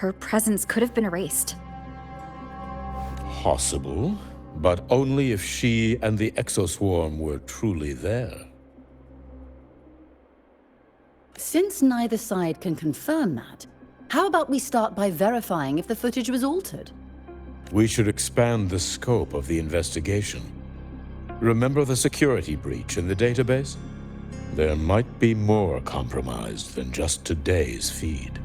her presence could have been erased. Possible, but only if she and the exoswarm were truly there. Since neither side can confirm that, how about we start by verifying if the footage was altered? We should expand the scope of the investigation. Remember the security breach in the database? There might be more compromised than just today's feed.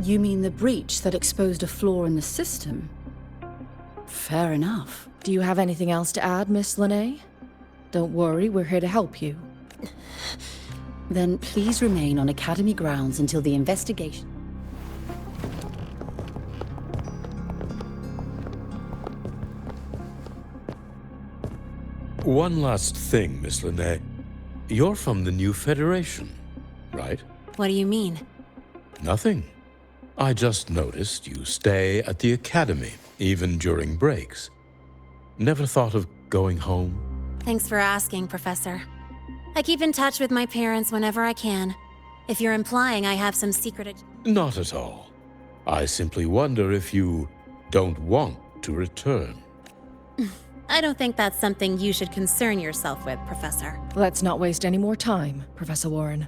You mean the breach that exposed a flaw in the system? Fair enough. Do you have anything else to add, Miss Lene? Don't worry, we're here to help you. Then please remain on Academy grounds until the investigation. One last thing, Miss Lene. You're from the new Federation, right? What do you mean? Nothing. I just noticed you stay at the Academy, even during breaks. Never thought of going home? Thanks for asking, Professor. I keep in touch with my parents whenever I can. If you're implying I have some secret... Not at all. I simply wonder if you don't want to return. I don't think that's something you should concern yourself with, Professor. Let's not waste any more time, Professor Warren.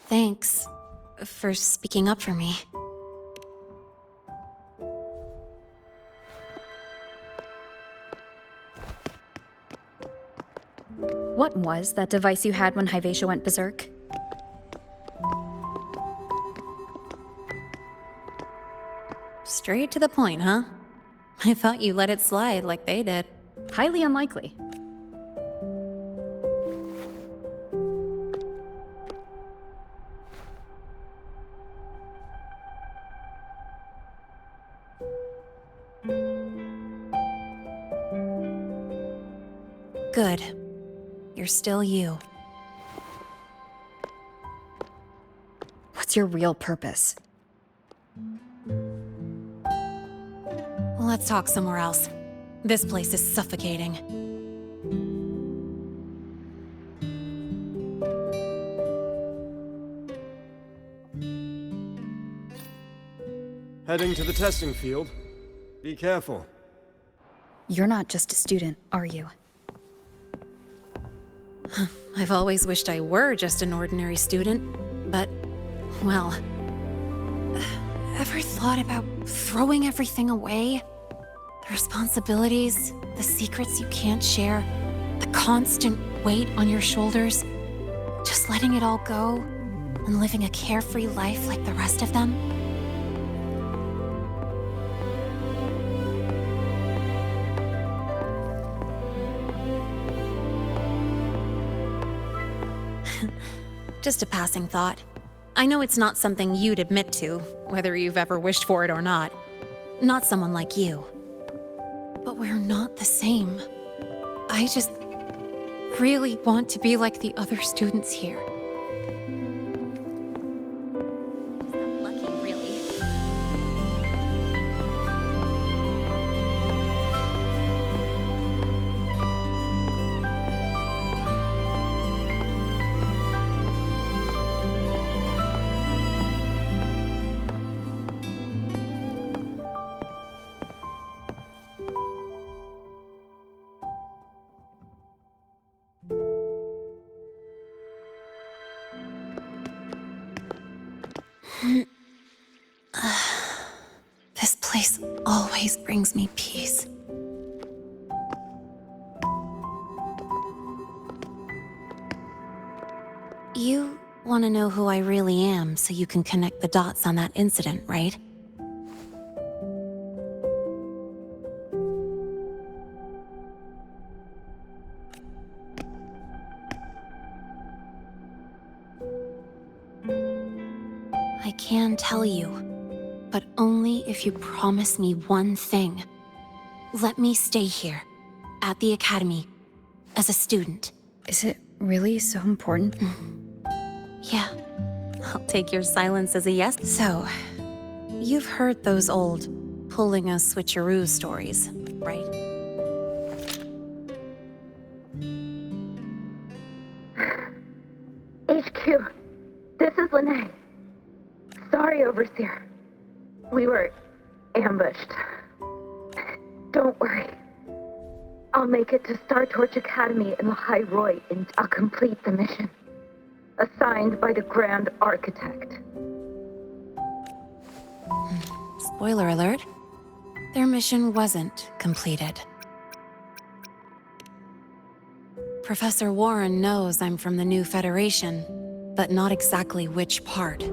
Thanks for speaking up for me. What was that device you had when Hyvatia went berserk? Straight to the point, huh? I thought you let it slide like they did. Highly unlikely. Good. You're still you. What's your real purpose? Let's talk somewhere else. This place is suffocating. Heading to the testing field. Be careful. You're not just a student, are you? I've always wished I were just an ordinary student, but, well... Ever thought about throwing everything away? The responsibilities, the secrets you can't share, the constant weight on your shoulders. Just letting it all go and living a carefree life like the rest of them? Just a passing thought. I know it's not something you'd admit to, whether you've ever wished for it or not. Not someone like you. But we're not the same. I just really want to be like the other students here. Lucky, really. This place always brings me peace. You want to know who I really am so you can connect the dots on that incident, right? I can tell you, but only if you promise me one thing. Let me stay here, at the Academy, as a student. Is it really so important? Yeah. I'll take your silence as a yes. So, you've heard those old pulling a switcheroo stories, right? HQ, this is Lene. Sorry, Overseer. We were ambushed. Don't worry. I'll make it to Star Torch Academy in the High Roy and I'll complete the mission. Assigned by the Grand Architect. Spoiler alert. Their mission wasn't completed. Professor Warren knows I'm from the new Federation, but not exactly which part.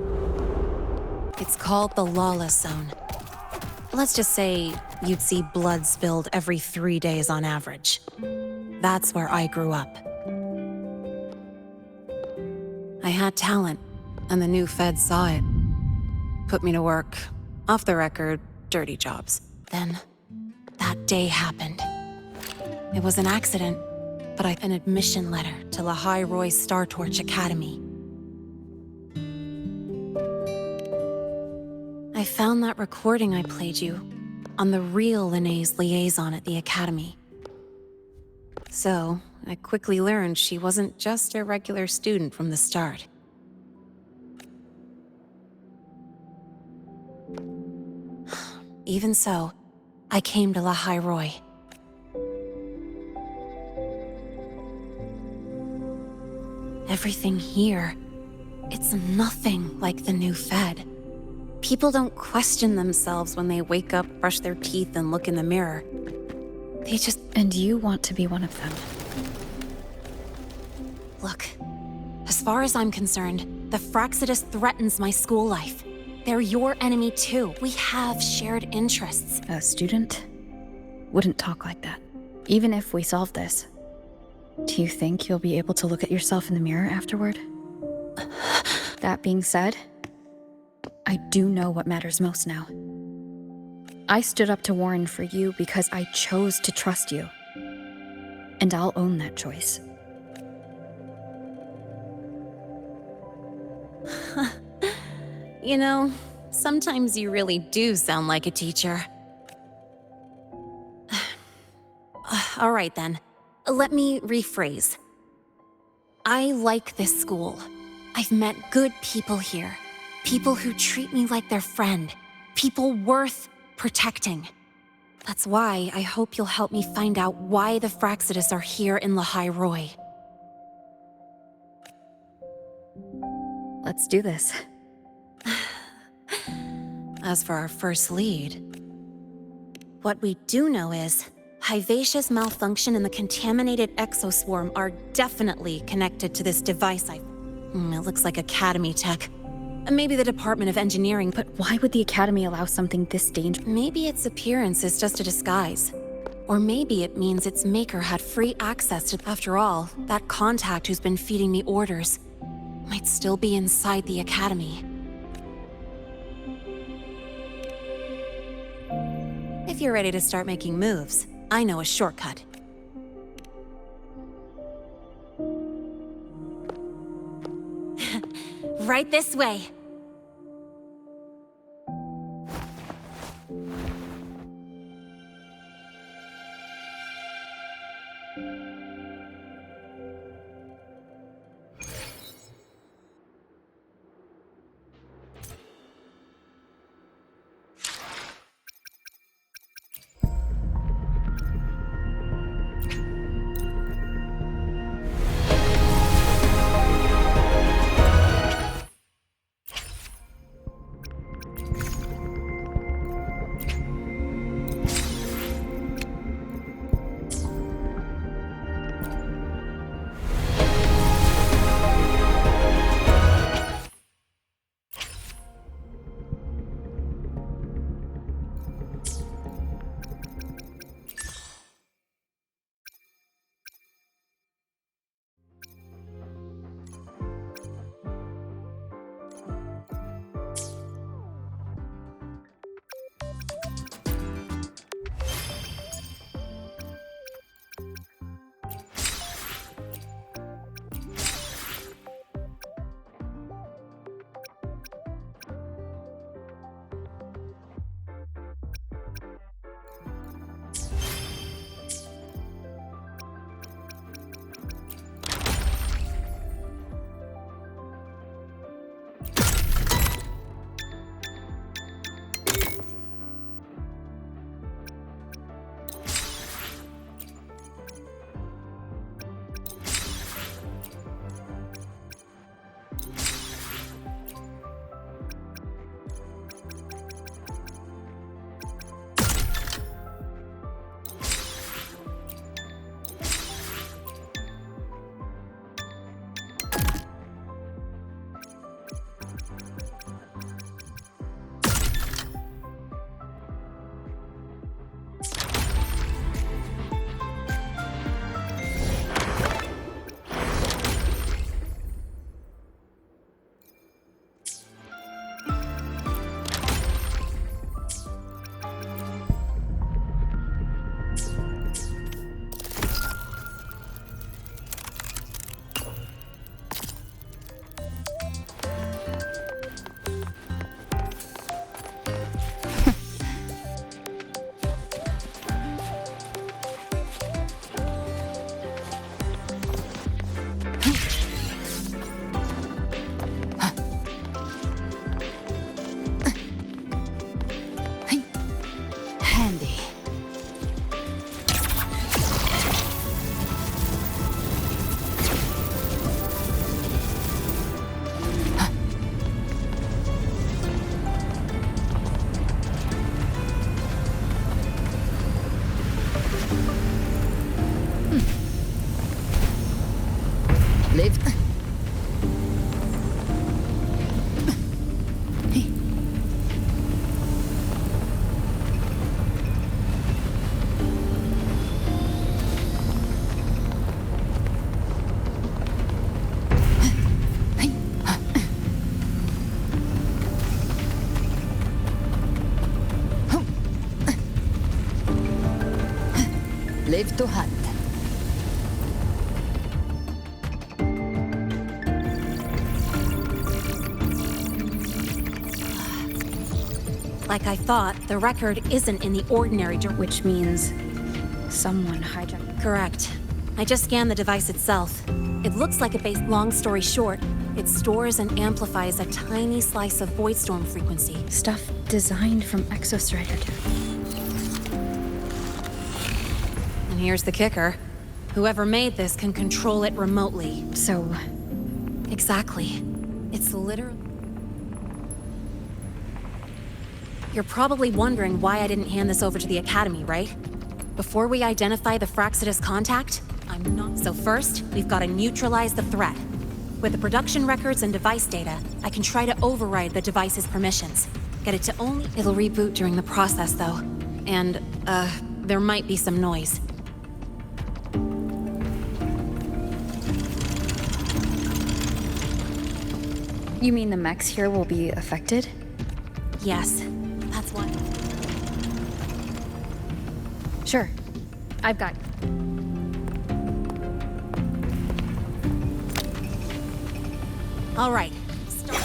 It's called the Lawless Zone. Let's just say you'd see blood spilled every 3 days on average. That's where I grew up. I had talent, and the new feds saw it. Put me to work, off the record, dirty jobs. Then, that day happened. It was an accident, but I got an admission letter to La High Roy Star Torch Academy. I found that recording I played you on the real Lene's liaison at the Academy. So, I quickly learned she wasn't just a regular student from the start. Even so, I came to La High Roy. Everything here, it's nothing like the new Fed. People don't question themselves when they wake up, brush their teeth, and look in the mirror. They just... And you want to be one of them. Look, as far as I'm concerned, the Fraxidus threatens my school life. They're your enemy too. We have shared interests. A student wouldn't talk like that. Even if we solve this, do you think you'll be able to look at yourself in the mirror afterward? That being said, I do know what matters most now. I stood up to Warren for you because I chose to trust you. And I'll own that choice. You know, sometimes you really do sound like a teacher. All right then, let me rephrase. I like this school. I've met good people here. People who treat me like their friend. People worth protecting. That's why I hope you'll help me find out why the Fraxidus are here in La High Roy. Let's do this. As for our first lead, what we do know is Hyvatia's malfunction and the contaminated exoswarm are definitely connected to this device. It looks like Academy tech. Maybe the Department of Engineering, But why would the Academy allow something this dangerous? maybe its appearance is just a disguise. Or maybe it means its maker had free access to... After all, that contact who's been feeding me orders might still be inside the Academy. If you're ready to start making moves, I know a shortcut. Right this way. Lift. Live to hunt. Like I thought, the record isn't in the ordinary Which means someone hijacked. Correct. I just scanned the device itself. It looks like a base. Long story short, it stores and amplifies a tiny slice of voidstorm frequency. Stuff designed from exostrider. And here's the kicker. Whoever made this can control it remotely. So, Exactly. It's literally... You're probably wondering why I didn't hand this over to the Academy, right? Before we identify the Fraxidus contact, I'm not... So first, we've got to neutralize the threat. With the production records and device data, I can try to override the device's permissions. Get it to only... It'll reboot during the process, though. And, there might be some noise. you mean the mechs here will be affected? Yes, that's why. Sure. I've got... All right, start.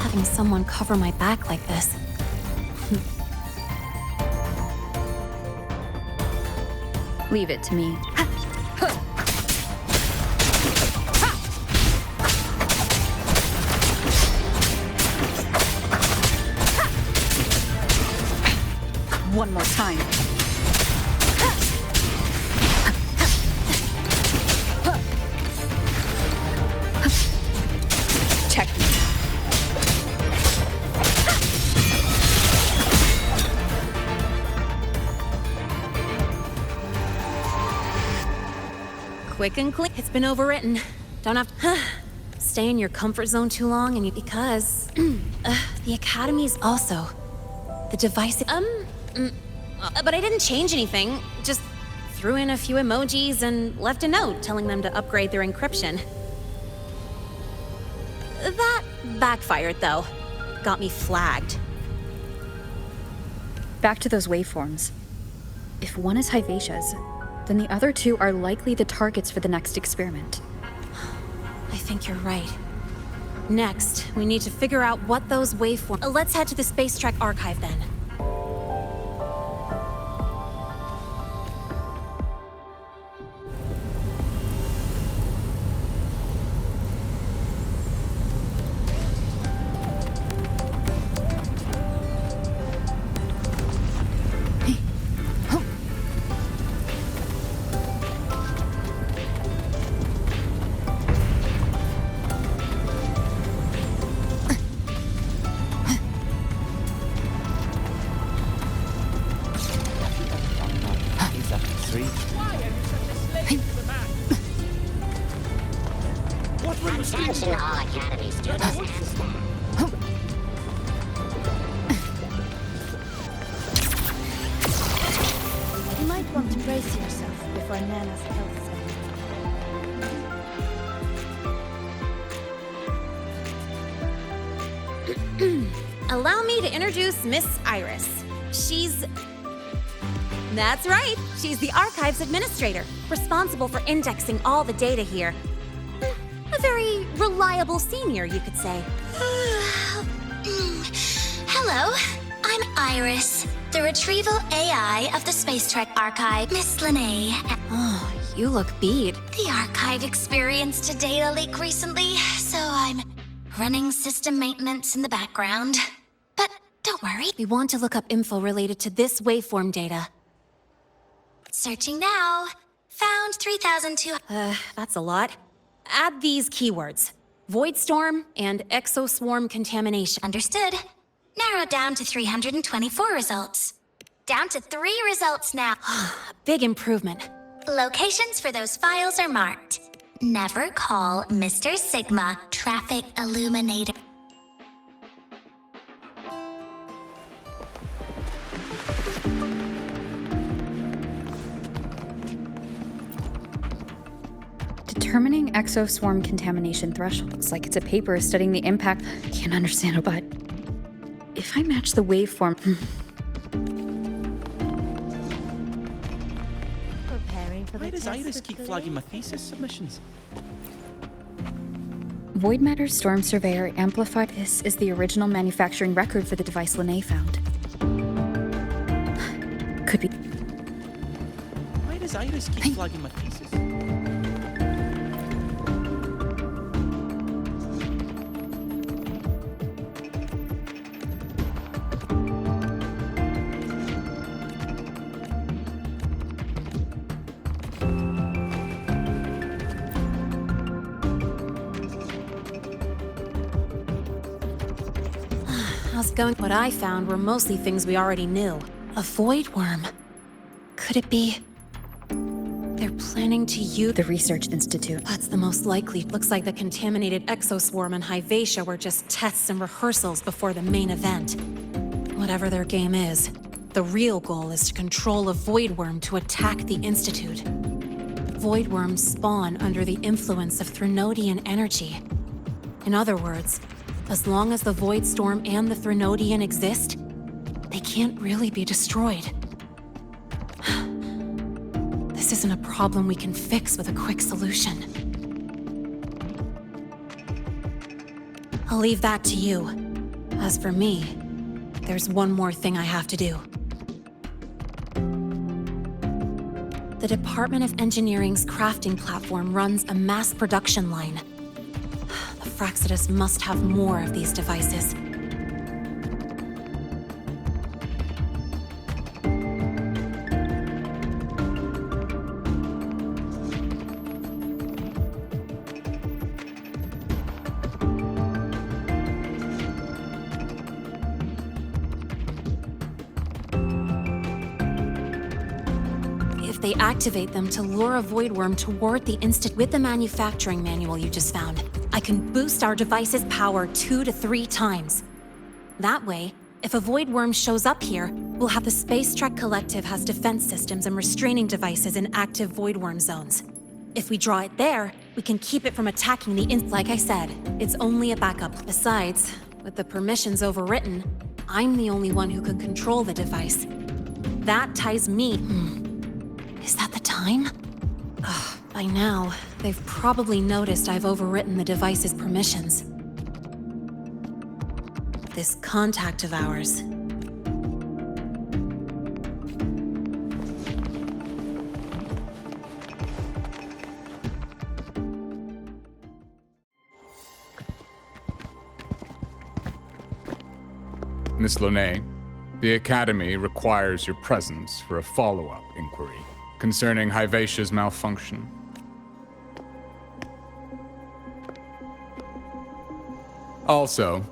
Having someone cover my back like this. Leave it to me. One more time. Check. Quick and clean. It's been overwritten. Don't have to stay in your comfort zone too long, and because the Academy's also the device. But I didn't change anything. Just threw in a few emojis and left a note telling them to upgrade their encryption. That backfired, though. Got me flagged. Back to those waveforms. If one is Hivacia's, then the other two are likely the targets for the next experiment. I think you're right. Next, we need to figure out what those waveforms... Let's head to the Space Trek archive, then. Attention all Academy students. You might want to brace yourself before Nana's health center. Allow me to introduce Miss Iris. She's... That's right. She's the Archives Administrator, responsible for indexing all the data here. A very reliable senior, you could say. Hello, I'm Iris, the retrieval AI of the Space Trek Archive. Miss Lene. Oh, you look beat. The Archive experienced a data leak recently, so I'm running system maintenance in the background. But don't worry. We want to look up info related to this waveform data. Searching now. Found 3,200. That's a lot. add these keywords. Void storm and exoswarm contamination. Understood. Narrowed down to 324 results. Down to 3 results now. Big improvement. Locations for those files are marked. Never call Mr. Sigma Traffic Illuminator. Determining exoswarm contamination threshold. Looks like it's a paper studying the impact. Can't understand it, but if I match the waveform. Preparing for Why the does test Iris with keep the flagging my thesis submissions? Void Matter Storm Surveyor amplified. This is the original manufacturing record for the device Lene found. Could be. Why does Iris keep flagging my thesis? How's it going? What I found were mostly things we already knew. A void worm. Could it be... they're planning to use... The Research Institute. That's the most likely. Looks like the contaminated exoswarm and Hyvatia were just tests and rehearsals before the main event. Whatever their game is, the real goal is to control a void worm to attack the Institute. Void worms spawn under the influence of Threnodian energy. In other words, as long as the Void Storm and the Threnodian exist, they can't really be destroyed. This isn't a problem we can fix with a quick solution. I'll leave that to you. As for me, there's one more thing I have to do. The Department of Engineering's crafting platform runs a mass production line. The Fraxidus must have more of these devices. If they activate them to lure a void worm toward the Institute with the manufacturing manual you just found, I can boost our device's power 2 to 3 times. That way, if a void worm shows up here, we'll have the Space Trek Collective has defense systems and restraining devices in active void worm zones. If we draw it there, we can keep it from attacking the Like I said, it's only a backup. Besides, with the permissions overwritten, I'm the only one who could control the device. That ties me. Is that the time? Ugh, by now, they've probably noticed I've overwritten the device's permissions. This contact of ours. Miss Lene, the Academy requires your presence for a follow-up inquiry concerning Hyvatia's malfunction. Also,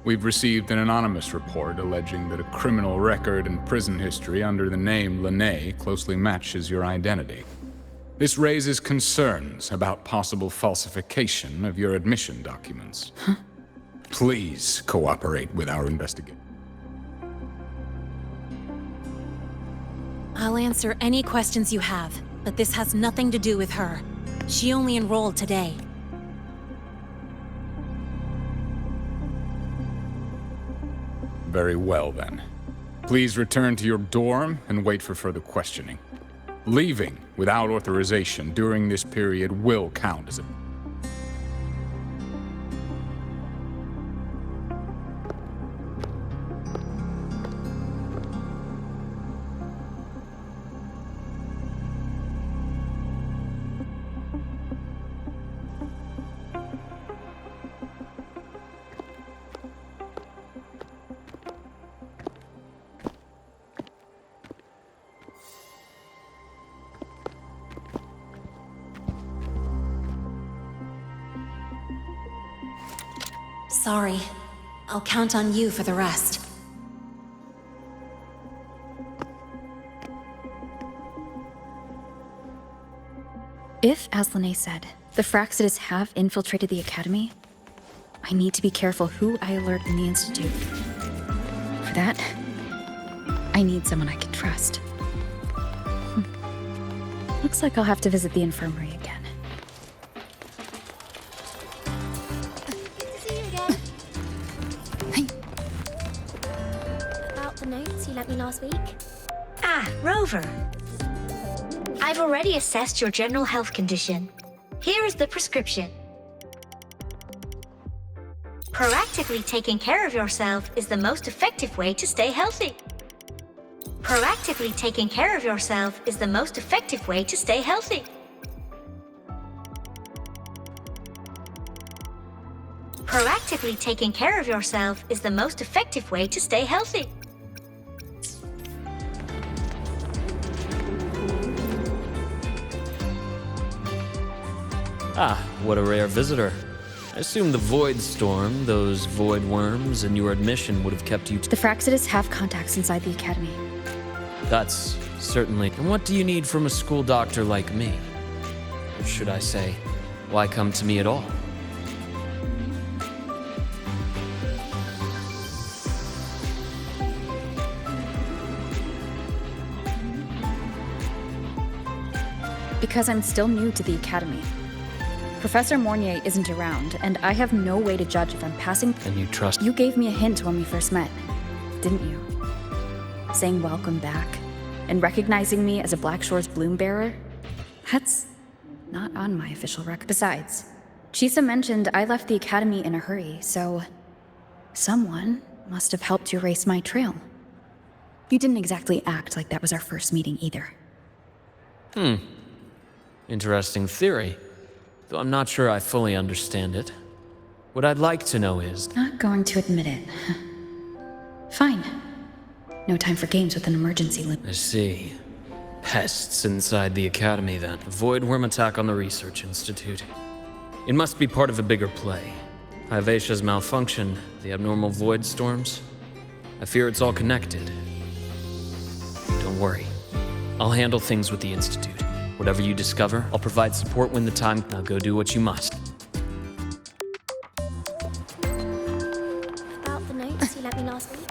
we've received an anonymous report alleging that a criminal record and prison history under the name Lene closely matches your identity. This raises concerns about possible falsification of your admission documents. Please cooperate with our investigation. I'll answer any questions you have, but this has nothing to do with her. She only enrolled today. Very well, then. Please return to your dorm and wait for further questioning. Leaving without authorization during this period will count as a... Sorry. I'll count on you for the rest. If, as Lene said, the Fraxidus have infiltrated the Academy, I need to be careful who I alert in the Institute. For that, I need someone I can trust. Looks like I'll have to visit the infirmary again. Good to see you again. Hey. About the notes you lent me last week? Ah, Rover. I've already assessed your general health condition. Here is the prescription. Proactively taking care of yourself is the most effective way to stay healthy. Proactively taking care of yourself is the most effective way to stay healthy. Proactively taking care of yourself is the most effective way to stay healthy. Ah, what a rare visitor. I assume the void storm, those void worms, and your admission would have kept you The Fraxidus have contacts inside the Academy. That's certainly... And what do you need from a school doctor like me? Or should I say, why come to me at all? Because I'm still new to the Academy. Professor Mornier isn't around, and I have no way to judge if I'm passing. And you trust... You gave me a hint when we first met, didn't you? Saying welcome back, and recognizing me as a Black Shore's bloom bearer? That's not on my official record. Besides, Chisa mentioned I left the Academy in a hurry, so... someone must have helped to erase my trail. You didn't exactly act like that was our first meeting either. Interesting theory. Though I'm not sure I fully understand it. What I'd like to know is... Not going to admit it. Fine. No time for games with an emergency limit. I see. Pests inside the Academy, then. A void worm attack on the Research Institute. It must be part of a bigger play. Hivacia's malfunction, the abnormal void storms. I fear it's all connected. Don't worry. I'll handle things with the Institute. Whatever you discover, I'll provide support when the time... Now go do what you must. About the notes you lent me last week?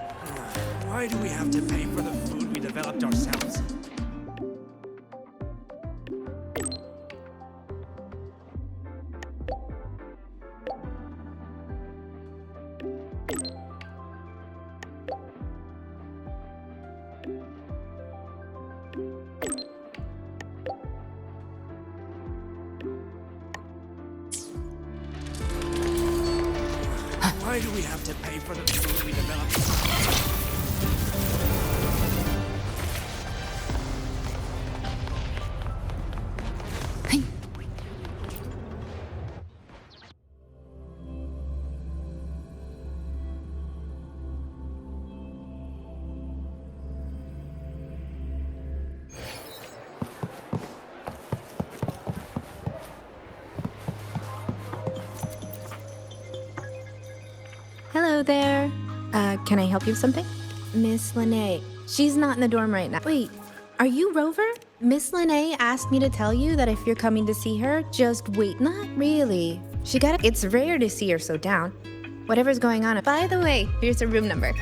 Why do we have to pay for the food we developed ourselves? Why do we have to pay for the food we developed? Hello there. Can I help you with something? Miss Lene. She's not in the dorm right now. Wait, are you Rover? Miss Lene asked me to tell you that if you're coming to see her, just wait. Not really. It's rare to see her so down. Whatever's going on. By the way, here's her room number.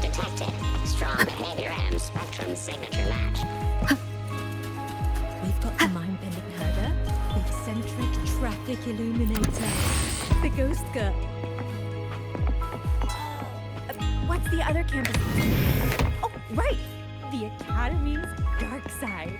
Detected. Strong behavior and spectrum signature match. We've got the mind-bending herder, the eccentric traffic illuminator, the ghost girl. What's the other campus? Oh, right! The Academy's dark side.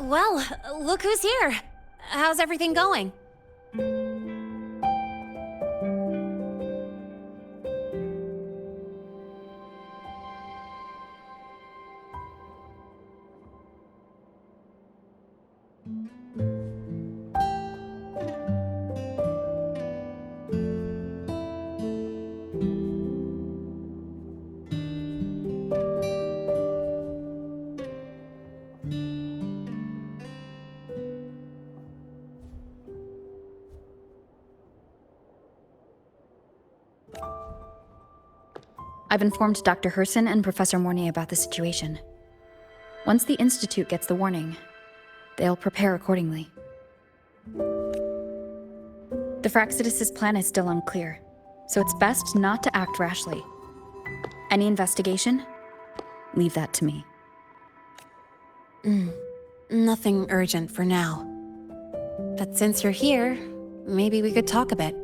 Well, look who's here. How's everything going? I've informed Dr. Herson and Professor Mornay about the situation. Once the Institute gets the warning, they'll prepare accordingly. The Fraxidus' plan is still unclear, so it's best not to act rashly. Any investigation? Leave that to me. Nothing urgent for now. But since you're here, maybe we could talk a bit.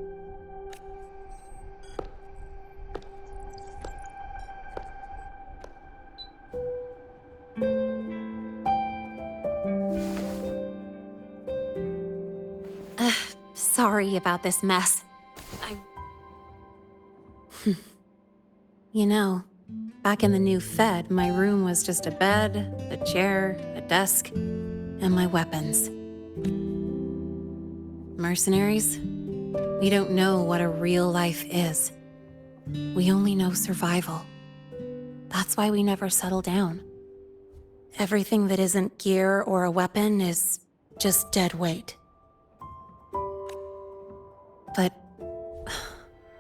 Sorry about this mess. You know, back in the new Fed, my room was just a bed, a chair, a desk, and my weapons. Mercenaries? We don't know what a real life is. We only know survival. That's why we never settle down. Everything that isn't gear or a weapon is just dead weight. But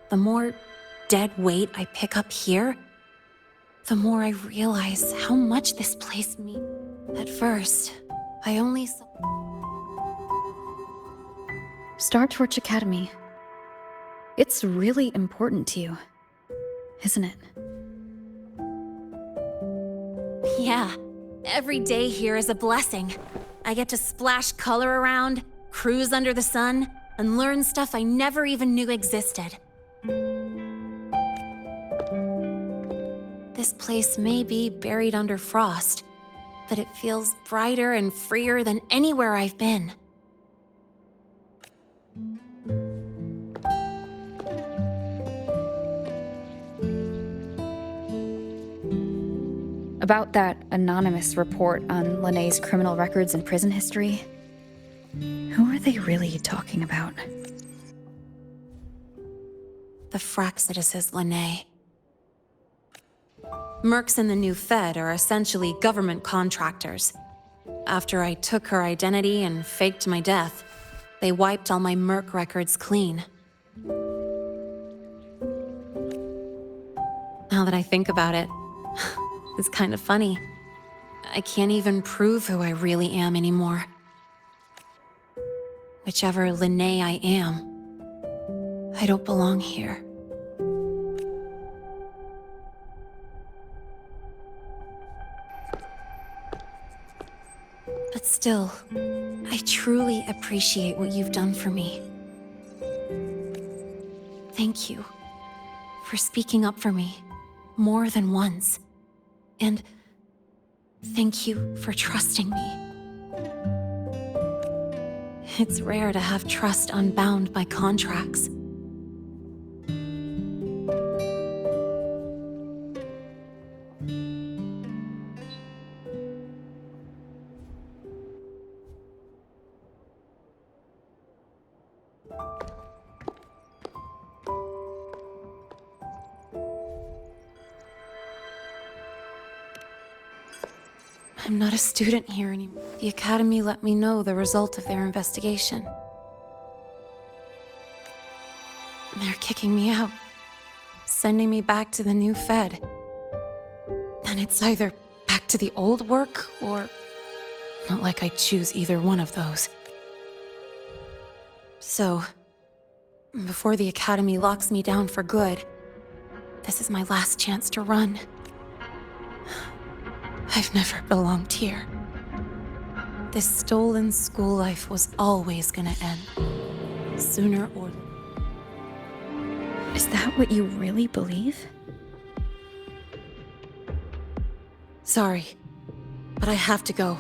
the more dead weight I pick up here, the more I realize how much this place means. At first, I only saw... Star Torch Academy. It's really important to you, isn't it? Yeah, every day here is a blessing. I get to splash color around, cruise under the sun, and learn stuff I never even knew existed. This place may be buried under frost, but it feels brighter and freer than anywhere I've been. About that anonymous report on Linné's criminal records and prison history, who are they really talking about? The Fraxidus' Linné. Mercs in the new Fed are essentially government contractors. After I took her identity and faked my death, they wiped all my Merc records clean. Now that I think about it, it's kind of funny. I can't even prove who I really am anymore. Whichever Linné I am, I don't belong here. But still, I truly appreciate what you've done for me. Thank you for speaking up for me more than once. And thank you for trusting me. It's rare to have trust unbound by contracts. I'm not a student here anymore. The Academy let me know the result of their investigation. They're kicking me out, sending me back to the new Fed. And it's either back to the old work, or not like I choose either one of those. So, before the Academy locks me down for good, this is my last chance to run. I've never belonged here. This stolen school life was always gonna end. Sooner or later. Is that what you really believe? Sorry, but I have to go.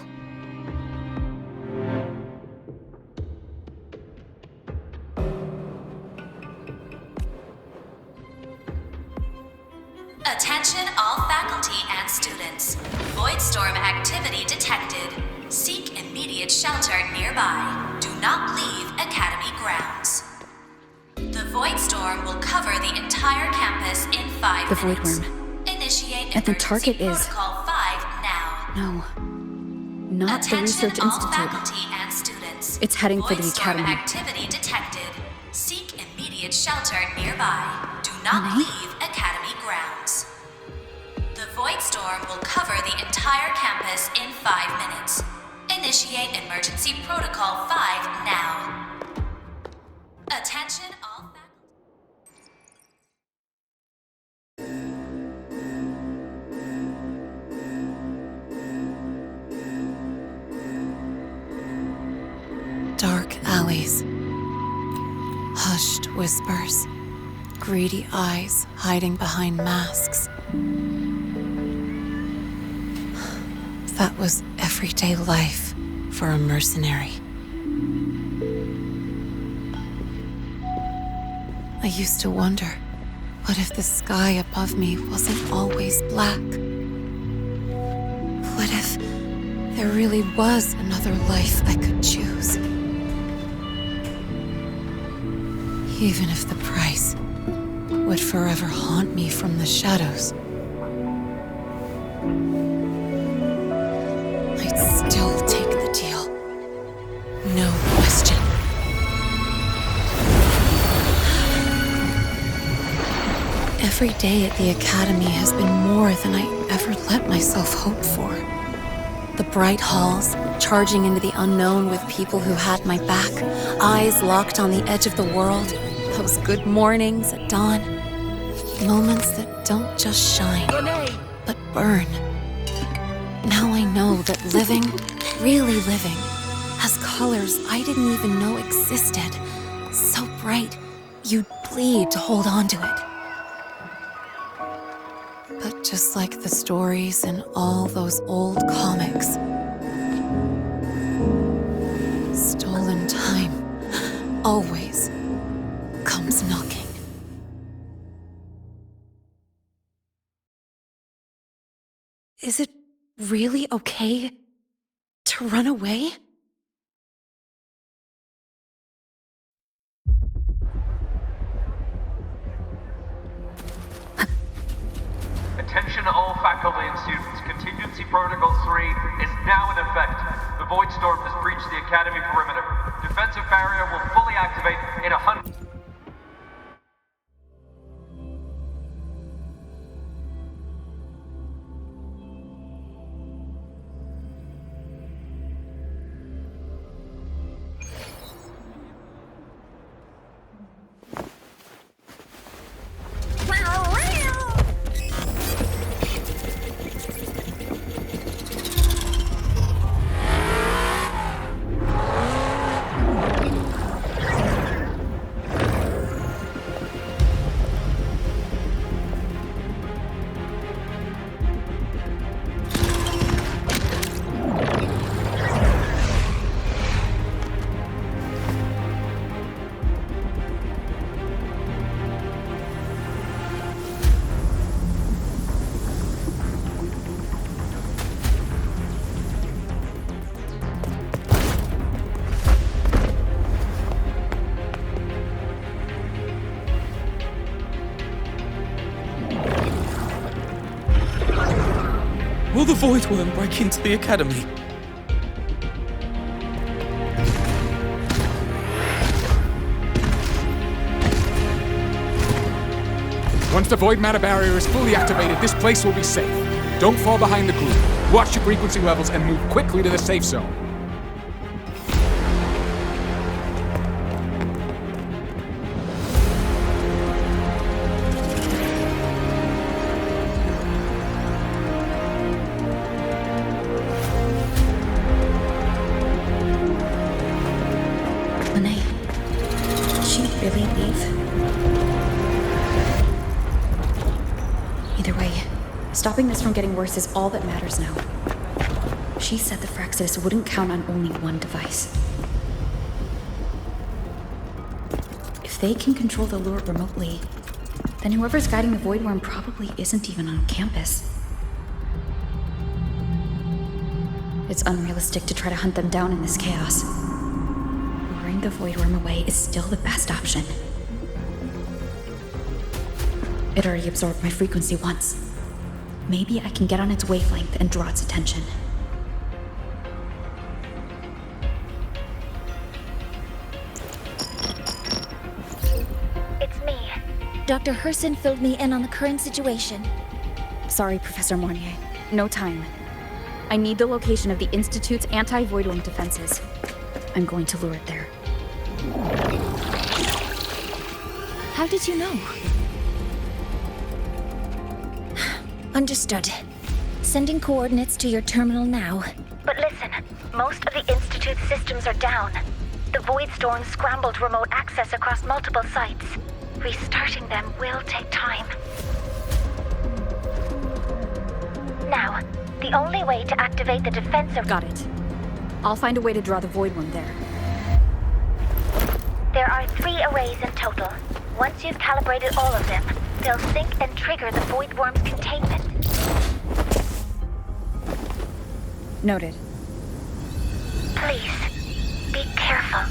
immediate shelter nearby. Do not leave Academy grounds. The Void Storm will cover the entire campus in 5 The minutes. Void Worm. Initiate And the emergency target is... protocol 5 now. No. Not the Attention Research all Institute. faculty and students. It's heading for the Void Storm Academy. activity detected. Seek immediate shelter nearby. Do not leave Academy grounds. The Void Storm will cover the entire campus in 5 minutes. Initiate emergency protocol 5 now. Attention all Dark alleys. Hushed whispers. Greedy eyes hiding behind masks. That was everyday life for a mercenary. I used to wonder, what if the sky above me wasn't always black? What if there really was another life I could choose? Even if the price would forever haunt me from the shadows, I'd still take the deal. No question. Every day at the Academy has been more than I ever let myself hope for. The bright halls, charging into the unknown with people who had my back, eyes locked on the edge of the world, those good mornings at dawn, moments that don't just shine, but burn. Now I know that living, really living, has colors I didn't even know existed. So bright, you'd bleed to hold on to it. But just like the stories in all those old comics, stolen time always comes knocking. Is it really okay to run away? Attention all faculty and students. Contingency Protocol 3 is now in effect. The Void Storm has breached the Academy perimeter. Defensive barrier will fully activate in 100... Will the Void Worm break into the Academy? Once the void matter barrier is fully activated, this place will be safe. Don't fall behind the group. Watch your frequency levels and move quickly to the safe zone. Stopping this from getting worse is all that matters now. She said the Fraxidus wouldn't count on only one device. If they can control the lure remotely, then whoever's guiding the Void Worm probably isn't even on campus. It's unrealistic to try to hunt them down in this chaos. Luring the void worm away is still the best option. It already absorbed my frequency once. Maybe I can get on its wavelength and draw its attention. It's me. Dr. Herson filled me in on the current situation. Sorry, Professor Mornier. No time. I need the location of the Institute's anti-void worm defenses. I'm going to lure it there. How did you know? Understood. Sending coordinates to your terminal now. But listen, most of the Institute's systems are down. The Void Storm scrambled remote access across multiple sites. Restarting them will take time. Now, the only way to activate the defensive... Got it. I'll find a way to draw the void worm there. There are 3 arrays in total. Once you've calibrated all of them, they'll sync and trigger the void worm's containment. Noted. Please, be careful.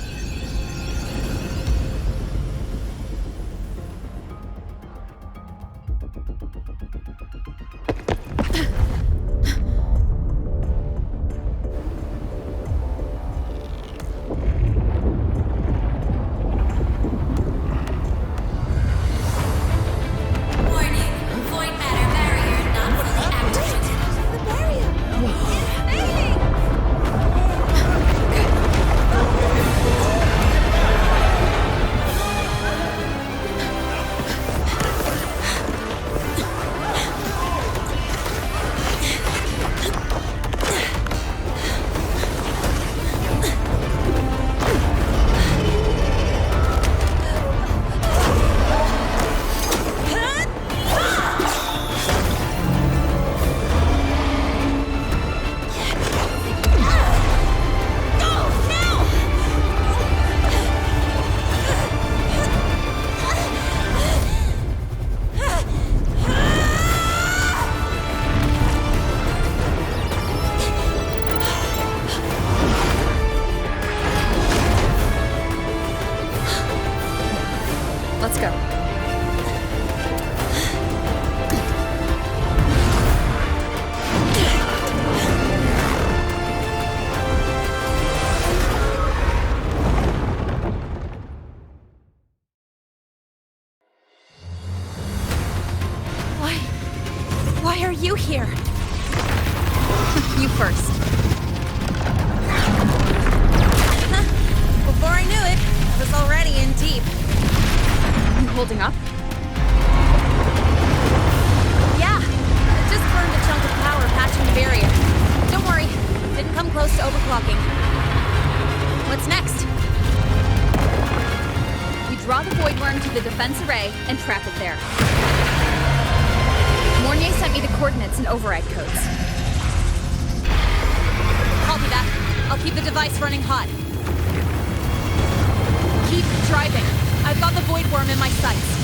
Let's go. Why are you here? You first. Before I knew it, I was already in deep. You holding up? Yeah. I just burned a chunk of power patching the barrier. Don't worry. Didn't come close to overclocking. What's next? We draw the void worm to the defense array and trap it there. Mornier sent me the coordinates and override codes. Copy that. I'll keep the device running hot. Keep driving. I've got the void worm in my sights.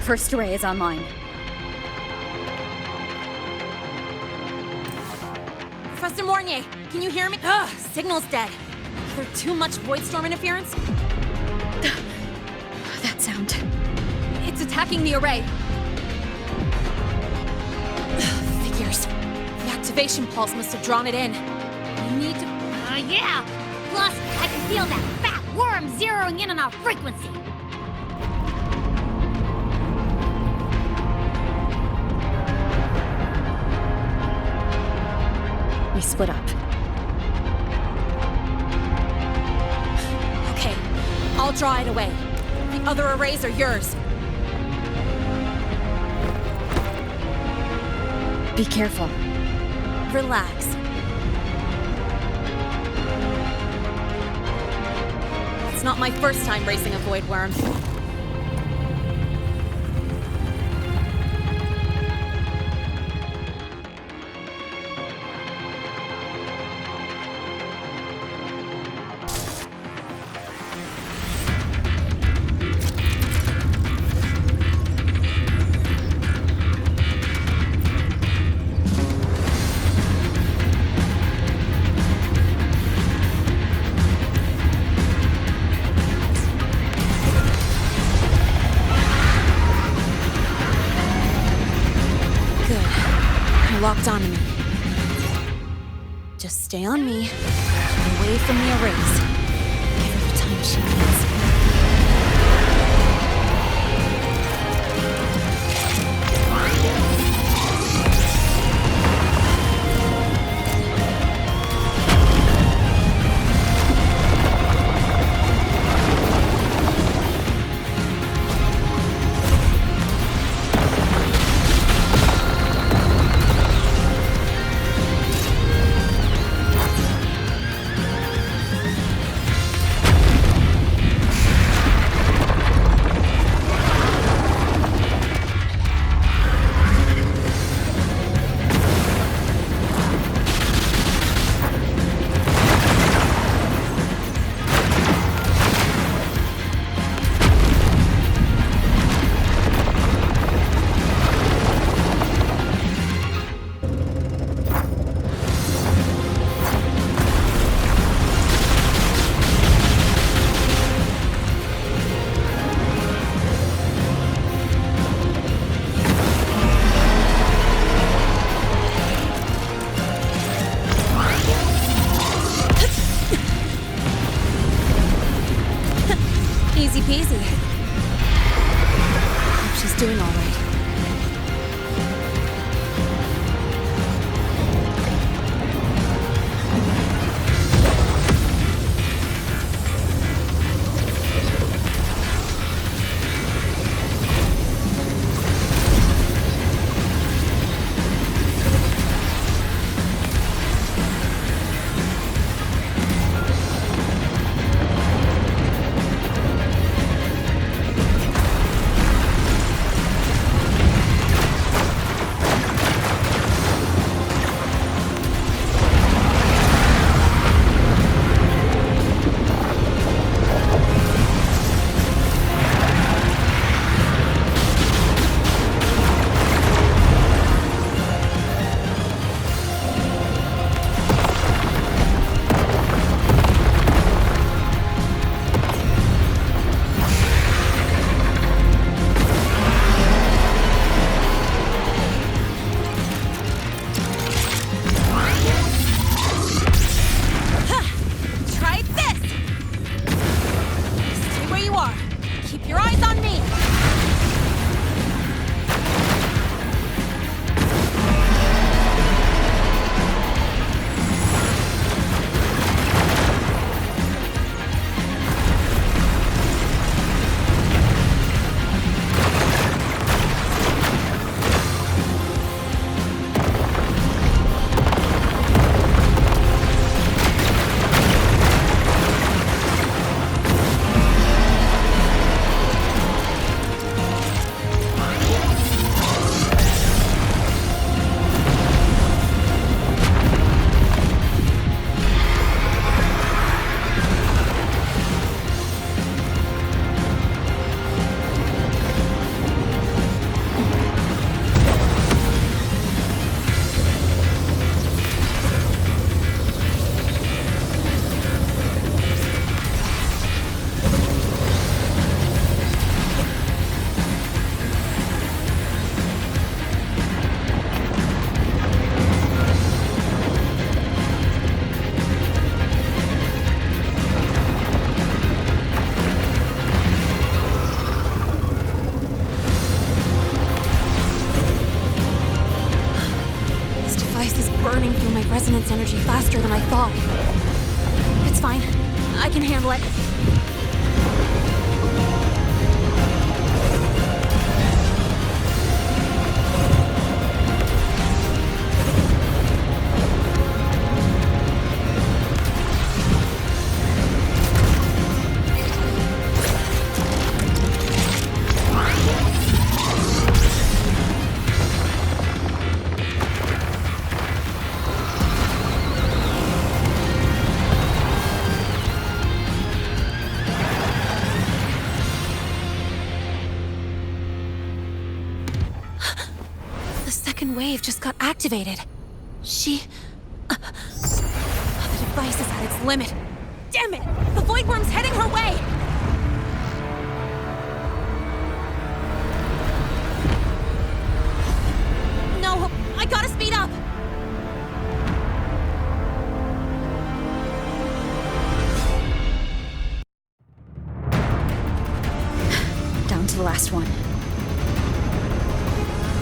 First array is online. Professor Mornier, can you hear me? Ugh, signal's dead. Is there too much void storm interference? That sound. It's attacking the array. Figures. The activation pulse must have drawn it in. You need to... yeah! Plus, I can feel that fat worm zeroing in on our frequency. We split up. Okay, I'll draw it away. The other arrays are yours. Be careful. Relax. It's not my first time racing a void worm. Locked onto me. Just stay on me, away from the arrays. Give her the time she needs. Easy peasy. Hope she's doing all right. resonance energy faster than I thought. It's fine. I can handle it. Wave just got activated. The device is at its limit. Damn it! The Void Worm's heading her way! No, I gotta speed up! Down to the last one.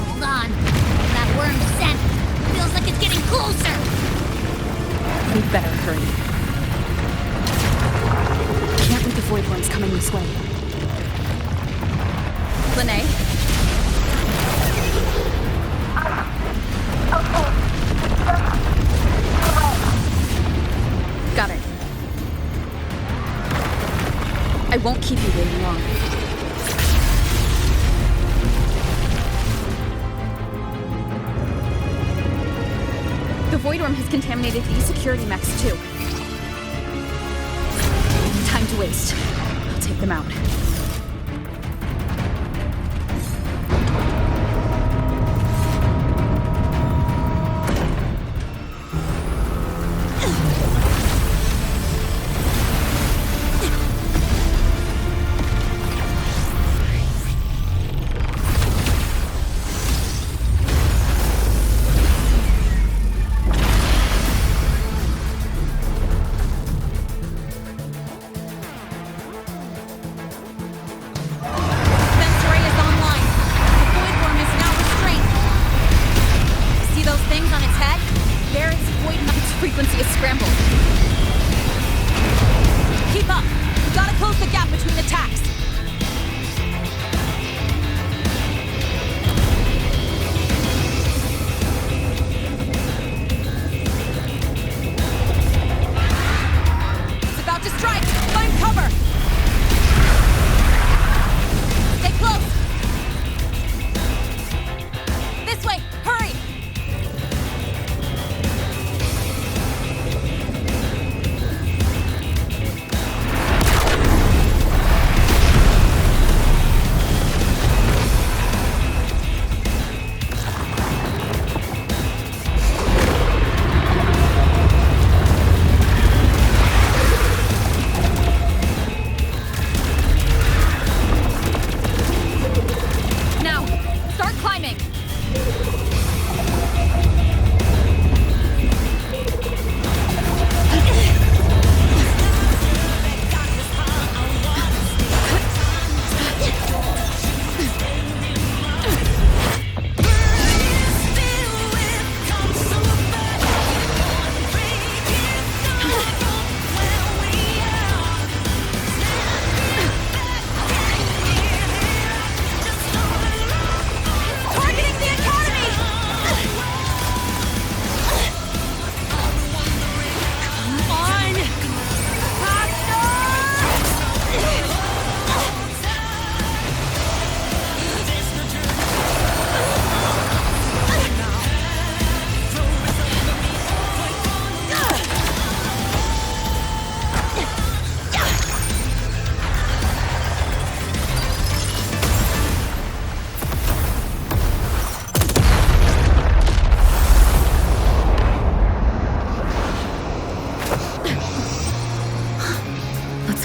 Hold on. That worm's scent feels like it's getting closer. We'd better hurry. Can't let the Void Worms coming this way. Lene? Got it. I won't keep you waiting long. The Void Worm has contaminated these security mechs too. Time to waste. I'll take them out.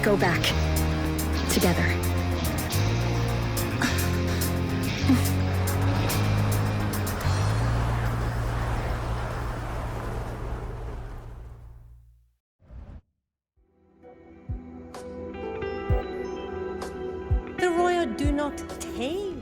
Go back. Together. The royal do not tame.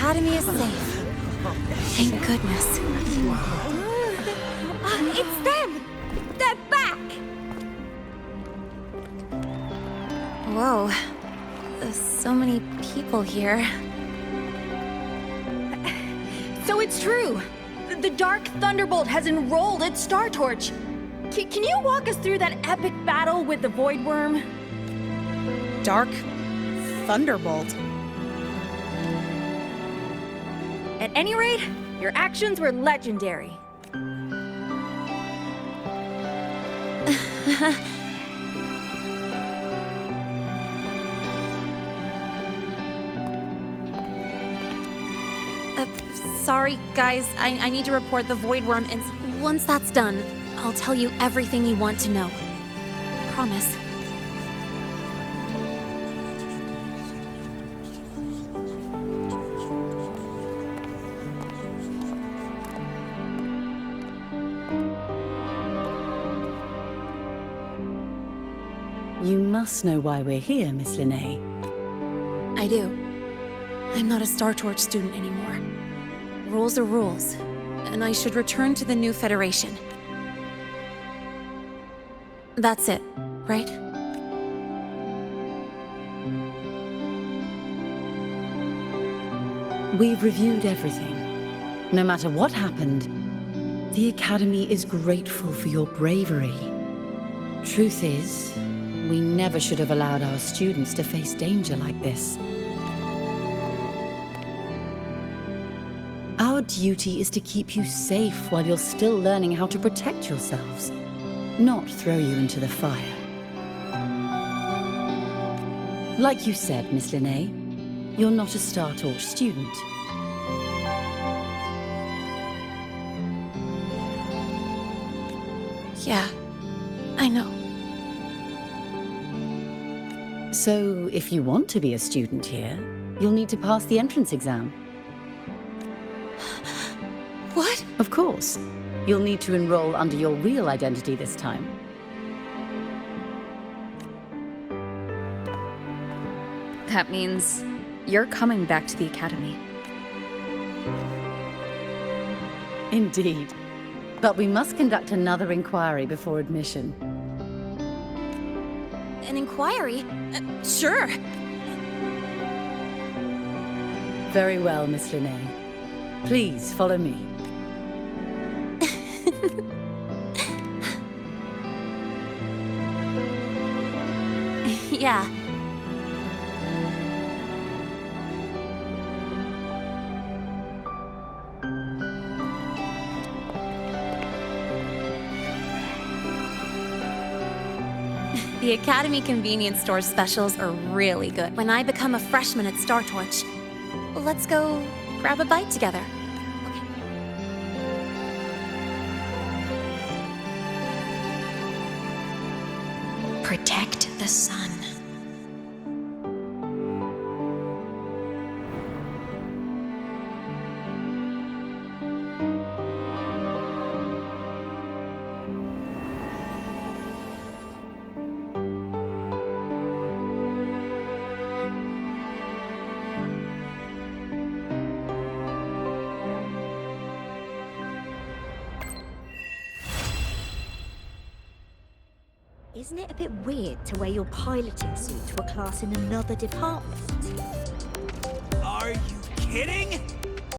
Academy is safe. Thank goodness. It's them! They're back! Whoa. There's so many people here. So it's true! The Dark Thunderbolt has enrolled at Star Torch! Can you walk us through that epic battle with the Void Worm? Dark Thunderbolt. At any rate, your actions were legendary. Sorry, guys. I need to report the Void Worm, and once that's done, I'll tell you everything you want to know. Promise. You must know why we're here, Miss Linnea. I do. I'm not a Star Torch student anymore. Rules are rules, and I should return to the new Federation. That's it, right? We've reviewed everything. No matter what happened, the Academy is grateful for your bravery. Truth is, we never should have allowed our students to face danger like this. Our duty is to keep you safe while you're still learning how to protect yourselves, not throw you into the fire. Like you said, Miss Linnea, you're not a Star Torch student. Yeah, I know. So, if you want to be a student here, you'll need to pass the entrance exam. What? Of course. You'll need to enroll under your real identity this time. That means you're coming back to the Academy. Indeed. But we must conduct another inquiry before admission. An inquiry? Sure. Very well, Miss Linnea. Please follow me. Yeah. The Academy convenience store specials are really good. When I become a freshman at Star Torch, let's go grab a bite together. Protect the sun. Isn't it a bit weird to wear your piloting suit to a class in another department? Are you kidding?